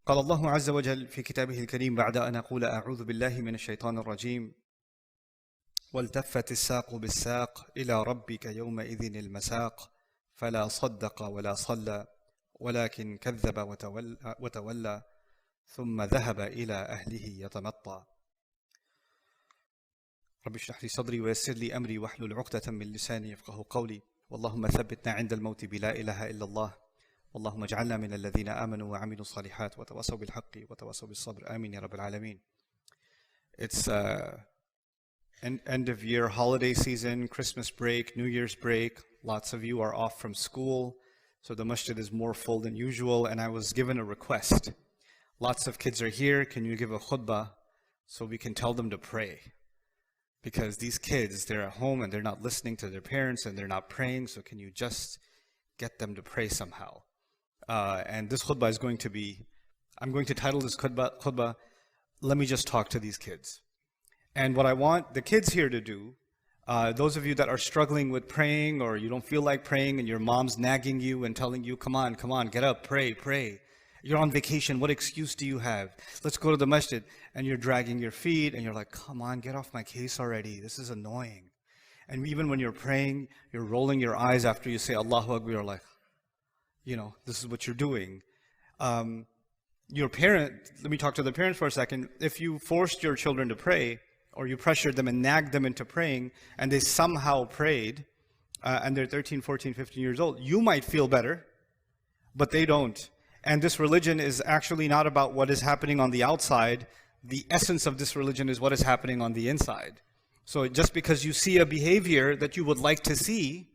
قال الله عز وجل في كتابه الكريم بعد أن أقول أعوذ بالله من الشيطان الرجيم والتفت الساق بالساق إلى ربك يومئذ المساق فلا صدق ولا صلى ولكن كذب وتولى ثم ذهب إلى أهله يتمطى رب اشرح لي صدري ويسر لي أمري واحلل عقدة من لساني يفقهوا قولي اللهم ثبتنا عند الموت بلا إله إلا الله اللهم اجعلنا من الذين آمنوا وعملوا الصالحات وتواصوا بالحق وتواصوا بالصبر آمين يا رب العالمين. It's end of year holiday season, Christmas break, New Year's break. Lots of you are off from school, so the masjid is more full than usual, and I was given a request. Lots of kids are here, can you give a khutbah so we can tell them to pray? Because these kids, they're at home and they're not listening to their parents and they're not praying, so can you just get them to pray somehow? And this khutbah is going to be, I'm going to title this khutbah, Let Me Just Talk to These Kids. And what I want the kids here to do, those of you that are struggling with praying or you don't feel like praying and your mom's nagging you and telling you, come on, get up, pray. You're on vacation, what excuse do you have? Let's go to the masjid. And you're dragging your feet and you're like, come on, get off my case already. This is annoying. And even when you're praying, you're rolling your eyes after you say Allahu Akbar, you're like, this is what you're doing. Your parent, let me talk to the parents for a second. If you forced your children to pray, or you pressured them and nagged them into praying, and they somehow prayed, and they're 13, 14, 15 years old, you might feel better, but they don't. And this religion is actually not about what is happening on the outside. The essence of this religion is what is happening on the inside. So just because you see a behavior that you would like to see,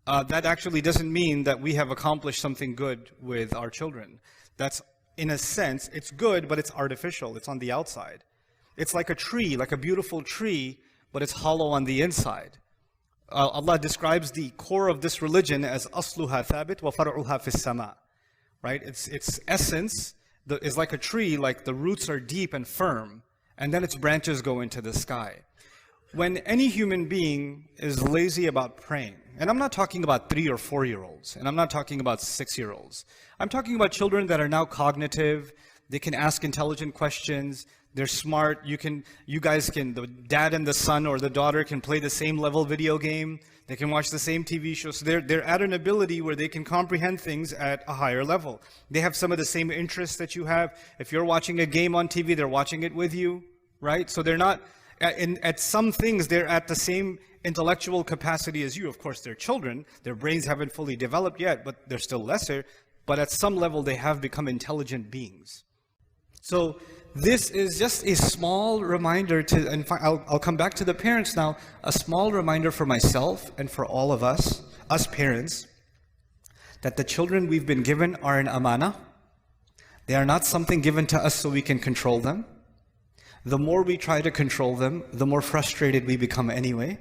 that actually doesn't mean that we have accomplished something good with our children. That's, in a sense, it's good, but it's artificial. It's on the outside. It's like a tree, like a beautiful tree, but it's hollow on the inside. Allah describes the core of this religion as asluha thabit wa far'uha fis sama. Right? Its essence is like a tree, like the roots are deep and firm, and then its branches go into the sky. When any human being is lazy about praying, and I'm not talking about 3 or 4-year-olds, and I'm not talking about 6-year-olds. I'm talking about children that are now cognitive, they can ask intelligent questions, they're smart, the dad and the son or the daughter can play the same level video game, they can watch the same TV show, so they're at an ability where they can comprehend things at a higher level. They have some of the same interests that you have. If you're watching a game on TV, they're watching it with you, right? So they're not, at some things, they're at the same intellectual capacity as you. Of course, they're children. Their brains haven't fully developed yet, but they're still lesser. But at some level, they have become intelligent beings. So this is just a small reminder to, and I'll come back to the parents now, a small reminder for myself and for all of us parents, that the children we've been given are an amana. They are not something given to us so we can control them. The more we try to control them, the more frustrated we become anyway.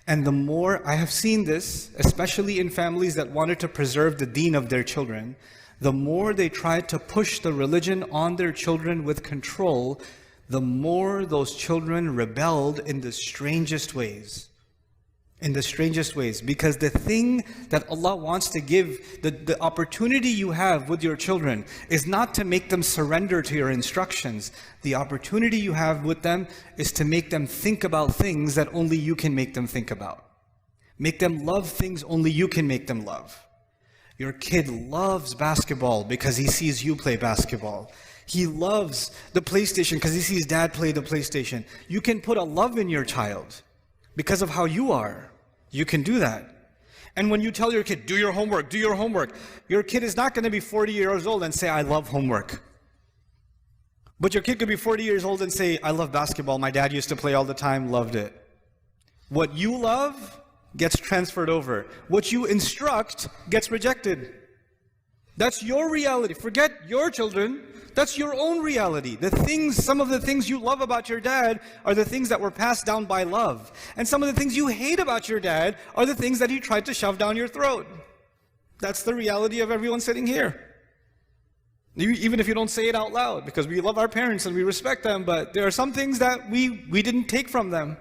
And the more, I have seen this, especially in families that wanted to preserve the deen of their children, the more they tried to push the religion on their children with control, the more those children rebelled in the strangest ways. Because the thing that Allah wants to give, the opportunity you have with your children is not to make them surrender to your instructions. The opportunity you have with them is to make them think about things that only you can make them think about. Make them love things only you can make them love. Your kid loves basketball because he sees you play basketball. He loves the PlayStation because he sees dad play the PlayStation. You can put a love in your child because of how you are. You can do that. And when you tell your kid, do your homework, your kid is not going to be 40 years old and say, I love homework. But your kid could be 40 years old and say, I love basketball, my dad used to play all the time, loved it. What you love gets transferred over. What you instruct gets rejected. That's your reality. Forget your children. That's your own reality. Some of the things you love about your dad are the things that were passed down by love. And some of the things you hate about your dad are the things that he tried to shove down your throat. That's the reality of everyone sitting here. Even if you don't say it out loud, because we love our parents and we respect them, but there are some things that we didn't take from them.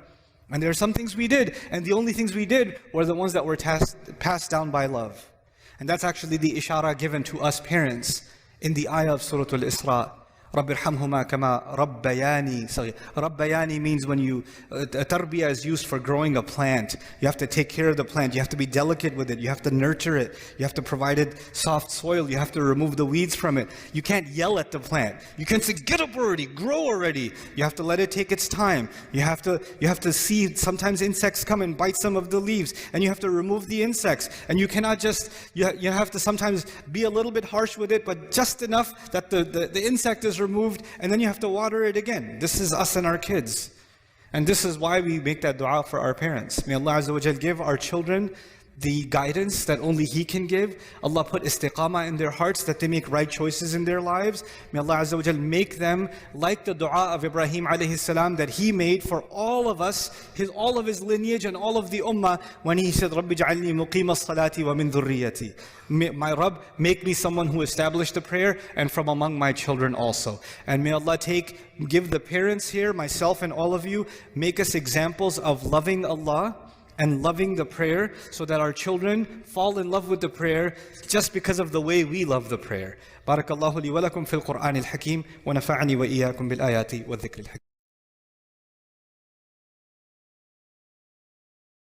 And there are some things we did, and the only things we did were the ones that were passed down by love. And that's actually the ishara given to us parents In the ayah of Surah Al-Isra, رَبِّ ارْحَمْهُمَا كَمَا رَبَّيَانِي صَغِيرًا. Rabbayani means when you, tarbiyah is used for growing a plant. You have to take care of the plant. You have to be delicate with it. You have to nurture it. You have to provide it soft soil. You have to remove the weeds from it. You can't yell at the plant. You can't say, get up already, grow already. You have to let it take its time. You have to see sometimes insects come and bite some of the leaves, and you have to remove the insects. And you cannot just, you have to sometimes be a little bit harsh with it, but just enough that the insect is removed, and then you have to water it again. This is us and our kids. And this is why we make that dua for our parents. May Allah Azza wa Jal give our children the guidance that only He can give. Allah put istiqamah in their hearts that they make right choices in their lives. May Allah Azza wa Jal make them like the dua of Ibrahim alayhi salam that he made for all of us, all of his lineage and all of the ummah, when he said, Rabbi ja'alni muqima as-salati wa min dhurriyati. My Rabb, make me someone who established the prayer and from among my children also. And may Allah give the parents here, myself and all of you, make us examples of loving Allah and loving the prayer, so that our children fall in love with the prayer just because of the way we love the prayer. Barakallahu li wa lakum fil Qur'an al-Hakim wa nafa'ani wa iyyakum bil ayati wa dhikr al-Hakim.